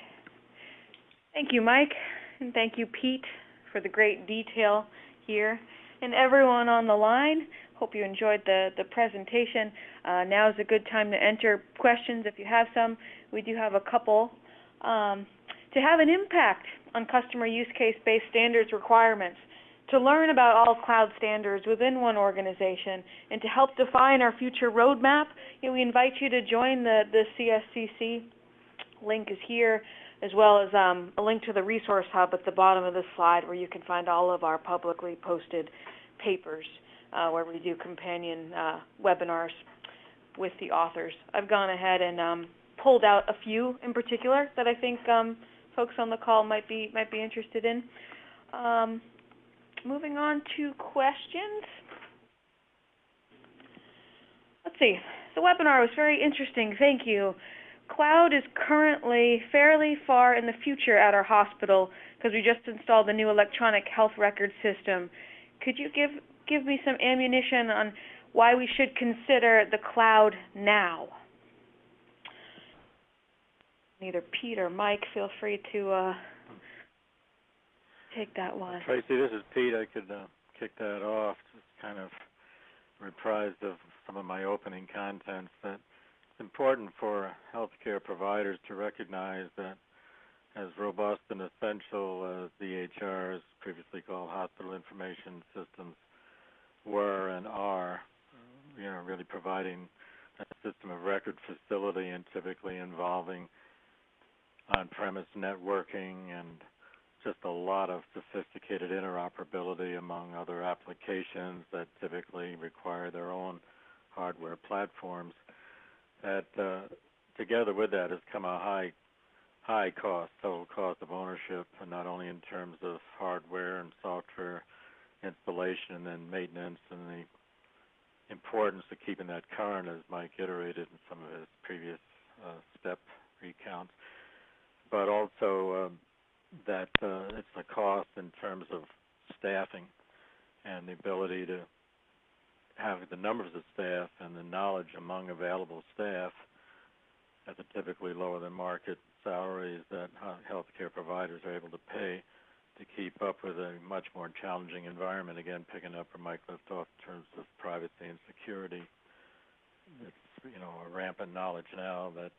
Thank you, Mike, and thank you, Pete, for the great detail here. And everyone on the line, hope you enjoyed the presentation. Now is a good time to enter questions if you have some. We do have a couple. To have an impact on customer use case-based standards requirements, to learn about all cloud standards within one organization, and to help define our future roadmap, we invite you to join the CSCC. Link is here, as well as a link to the resource hub at the bottom of this slide, where you can find all of our publicly posted papers, where we do companion webinars with the authors. I've gone ahead and pulled out a few in particular that I think folks on the call might be interested in. Moving on to questions. Let's see. the webinar was very interesting. Thank you. Cloud is currently fairly far in the future at our hospital because we just installed the new electronic health record system. Could you give me some ammunition on why we should consider the cloud now? Either Pete or Mike, feel free to take that one. Tracy, this is Pete. I could kick that off. Just kind of reprised of some of my opening contents that it's important for healthcare providers to recognize that as robust and essential as EHRs, previously called hospital information systems, were and are, really providing a system of record facility and typically involving on-premise networking and just a lot of sophisticated interoperability among other applications that typically require their own hardware platforms. That together with that has come a high cost, total cost of ownership, and not only in terms of hardware and software installation and maintenance and the importance of keeping that current, as Mike iterated in some of his previous step recounts, but also that it's a cost in terms of staffing and the ability to have the numbers of staff and the knowledge among available staff at the typically lower than market salaries that healthcare providers are able to pay to keep up with a much more challenging environment. Again, picking up where Mike left off in terms of privacy and security. It's a rampant knowledge now that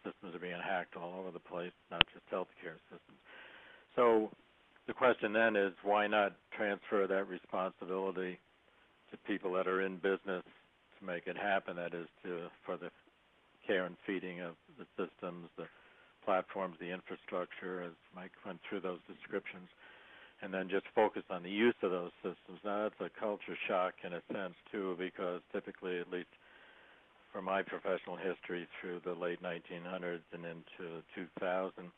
systems are being hacked all over the place, not just healthcare systems. So the question then is, why not transfer that responsibility to people that are in business to make it happen? That is, for the care and feeding of the systems, the platforms, the infrastructure, as Mike went through those descriptions, and then just focus on the use of those systems. Now, that's a culture shock in a sense, too, because typically, at least from my professional history through the late 1900s and into 2000,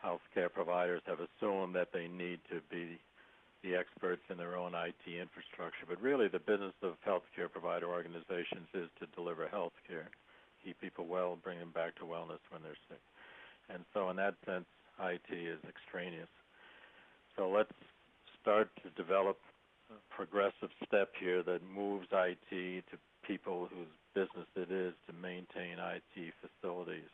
healthcare providers have assumed that they need to be the experts in their own IT infrastructure. But really, the business of healthcare provider organizations is to deliver healthcare, keep people well, bring them back to wellness when they're sick. And so in that sense, IT is extraneous. So let's start to develop a progressive step here that moves IT to people whose business it is to maintain IT facilities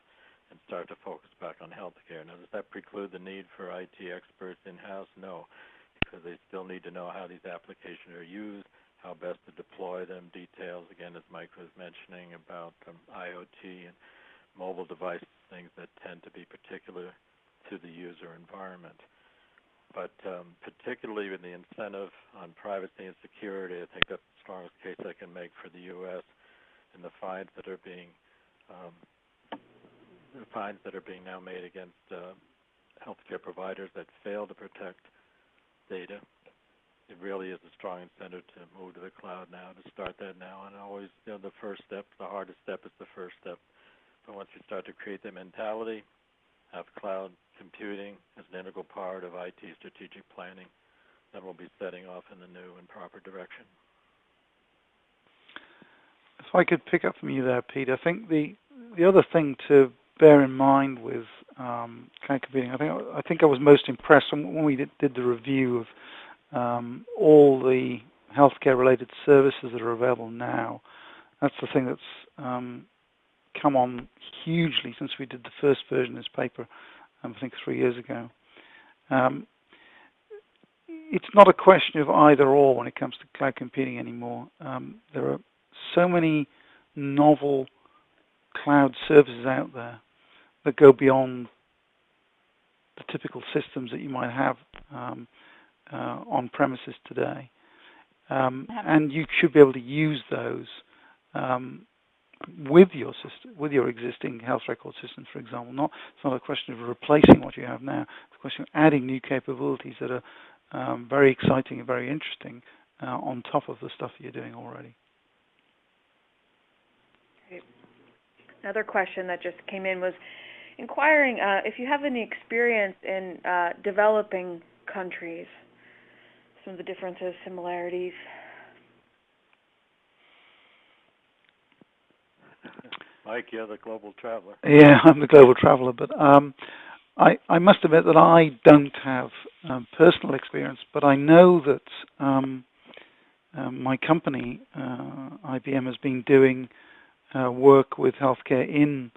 and start to focus back on healthcare. Now, does that preclude the need for IT experts in-house? No, because they still need to know how these applications are used, how best to deploy them, details, again, as Mike was mentioning about IoT and mobile devices, things that tend to be particular to the user environment. But particularly with the incentive on privacy and security, I think that's the strongest case I can make for the U.S. and the fines that are being now made against healthcare providers that fail to protect data. It really is a strong incentive to move to the cloud now, to start that now. And always, the first step, the hardest step is the first step. But once you start to create the mentality, have cloud computing as an integral part of IT strategic planning, then we'll be setting off in the new and proper direction. If I could pick up from you there, Pete, I think the other thing to bear in mind with cloud computing, I think I was most impressed when we did the review of all the healthcare-related services that are available now. That's the thing that's come on hugely since we did the first version of this paper, I think 3 years ago. It's not a question of either or when it comes to cloud computing anymore. There are so many novel cloud services out there that go beyond the typical systems that you might have on premises today. And you should be able to use those with your system, with your existing health record systems, for example. It's not a question of replacing what you have now. It's a question of adding new capabilities that are very exciting and very interesting on top of the stuff that you're doing already. Great. Another question that just came in was inquiring if you have any experience in developing countries, some of the differences, similarities. Mike, you're the global traveler. Yeah, I'm the global traveler, but I must admit that I don't have personal experience, but I know that my company, IBM, has been doing work with healthcare in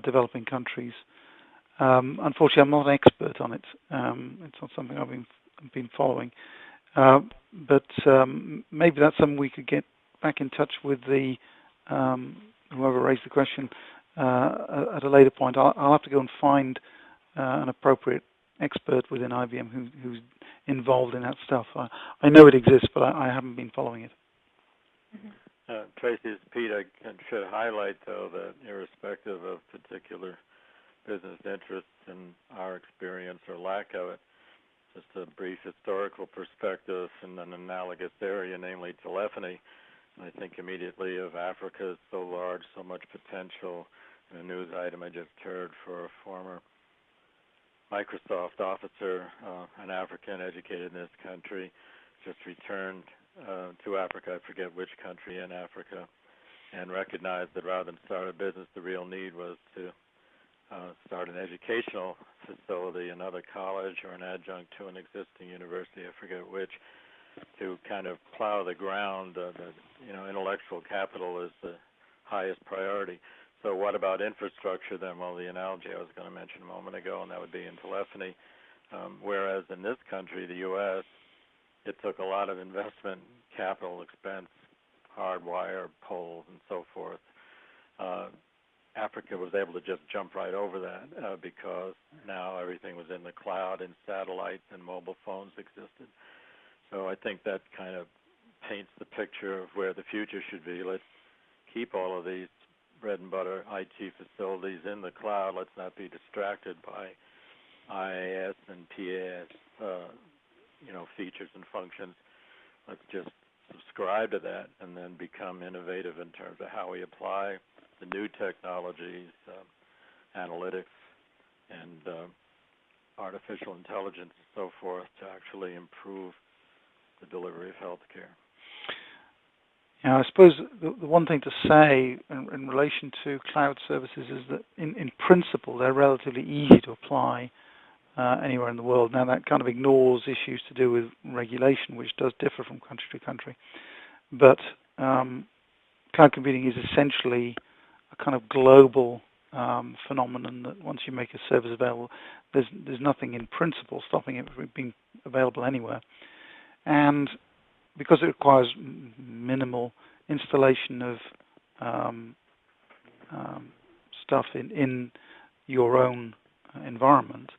developing countries. Unfortunately, I'm not an expert on it. It's not something I've been following. But maybe that's something we could get back in touch with the whoever raised the question at a later point. I'll have to go and find an appropriate expert within IBM who's involved in that stuff. I know it exists, but I haven't been following it. Tracy, it's Pete. I should highlight, though, that irrespective of particular business interests and our experience or lack of it, just a brief historical perspective in an analogous area, namely telephony. I think immediately of Africa is so large, so much potential. In a news item I just heard for a former Microsoft officer, an African educated in this country, just returned to Africa, I forget which country in Africa, and recognized that rather than start a business, the real need was to start an educational facility, another college or an adjunct to an existing university, I forget which, to kind of plow the ground. Intellectual capital is the highest priority. So what about infrastructure then? Well, the analogy I was going to mention a moment ago, and that would be in telephony. Whereas in this country, the U.S., it took a lot of investment, capital expense, hardwire, poles, and so forth. Africa was able to just jump right over that because now everything was in the cloud and satellites and mobile phones existed. So I think that kind of paints the picture of where the future should be. Let's keep all of these bread and butter IT facilities in the cloud. Let's not be distracted by IaaS and PaaS, features and functions. Let's just subscribe to that and then become innovative in terms of how we apply the new technologies, analytics, and artificial intelligence and so forth to actually improve the delivery of healthcare. Yeah, I suppose the one thing to say in relation to cloud services is that in principle they're relatively easy to apply anywhere in the world. Now that kind of ignores issues to do with regulation, which does differ from country to country. But cloud computing is essentially a kind of global phenomenon that once you make a service available, there's nothing in principle stopping it from being available anywhere. And because it requires minimal installation of stuff in your own environment,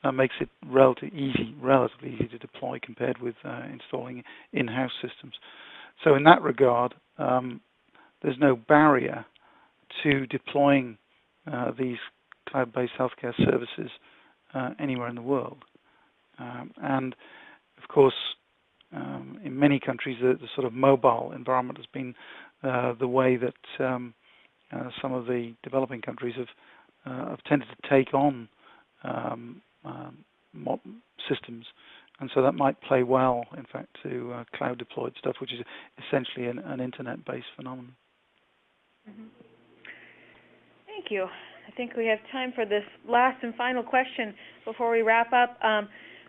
that makes it relatively easy to deploy compared with installing in-house systems. So in that regard, there's no barrier to deploying these cloud-based healthcare services anywhere in the world. And of course, in many countries, the sort of mobile environment has been the way that some of the developing countries have tended to take on systems, and so that might play well, in fact, to cloud-deployed stuff, which is essentially an internet-based phenomenon. Mm-hmm. Thank you. I think we have time for this last and final question before we wrap up.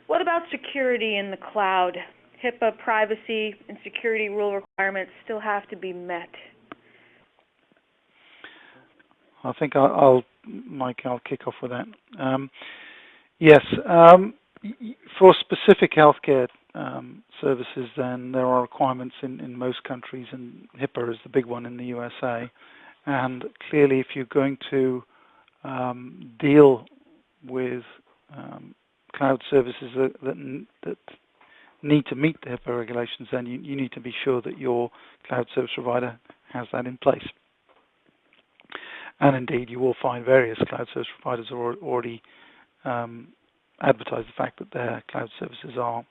What about security in the cloud? HIPAA, privacy, and security rule requirements still have to be met. I think Mike, I'll kick off with that. Yes, for specific healthcare services, then there are requirements in most countries, and HIPAA is the big one in the USA. And clearly, if you're going to deal with cloud services that need to meet the HIPAA regulations, then you need to be sure that your cloud service provider has that in place. And indeed, you will find various cloud service providers already advertise the fact that their cloud services are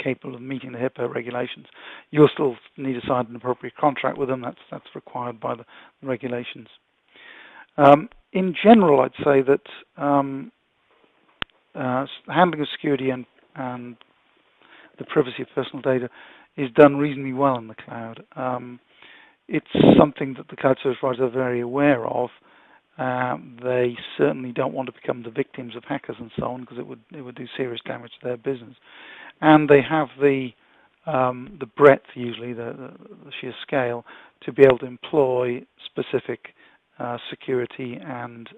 capable of meeting the HIPAA regulations. You'll still need to sign an appropriate contract with them. That's required by the regulations. In general, I'd say that handling of security and the privacy of personal data is done reasonably well in the cloud. it's something that the cloud service providers are very aware of. They certainly don't want to become the victims of hackers and so on, because it would do serious damage to their business. And they have the breadth, usually the sheer scale, to be able to employ specific security and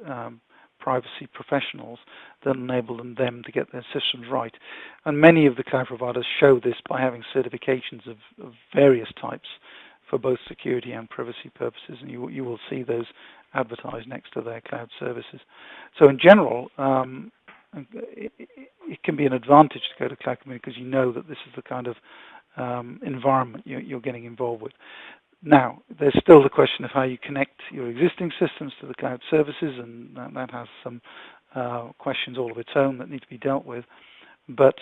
privacy professionals that enable them to get their systems right. And many of the cloud providers show this by having certifications of various types for both security and privacy purposes, and you will see those advertised next to their cloud services. So in general, it can be an advantage to go to cloud computing because you know that this is the kind of environment you're getting involved with. Now, there's still the question of how you connect your existing systems to the cloud services, and that has some questions all of its own that need to be dealt with. But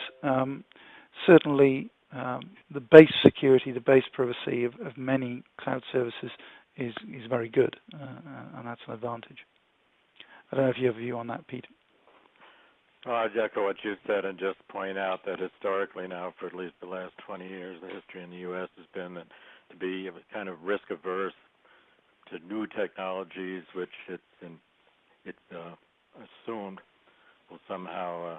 certainly, the base security, the base privacy of many cloud services is very good, and that's an advantage. I don't know if you have a view on that, Pete. Well, I'd echo what you said and just point out that historically now, for at least the last 20 years, the history in the U.S. has been that to be kind of risk-averse to new technologies, which it's assumed will somehow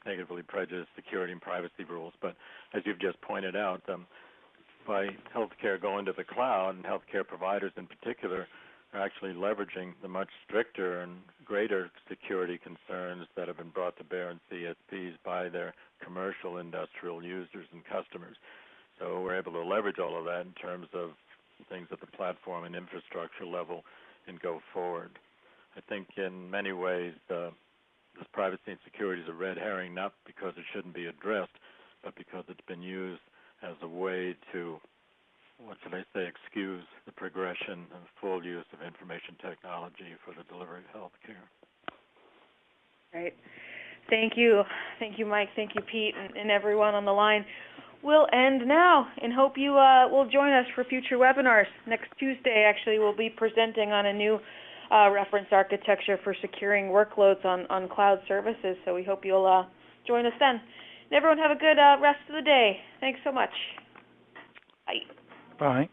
negatively prejudice security and privacy rules. But as you've just pointed out, by healthcare going to the cloud, and healthcare providers in particular are actually leveraging the much stricter and greater security concerns that have been brought to bear in CSPs by their commercial industrial users and customers. So we're able to leverage all of that in terms of things at the platform and infrastructure level and go forward. I think in many ways this privacy and security is a red herring, not because it shouldn't be addressed, but because it's been used as a way to, what should I say, excuse the progression and full use of information technology for the delivery of health care. Right. Thank you. Thank you, Mike. Thank you, Pete, and everyone on the line. We'll end now and hope you will join us for future webinars. Next Tuesday, actually, we'll be presenting on a new reference architecture for securing workloads on cloud services, so we hope you'll join us then. And everyone have a good rest of the day. Thanks so much. Bye. Bye.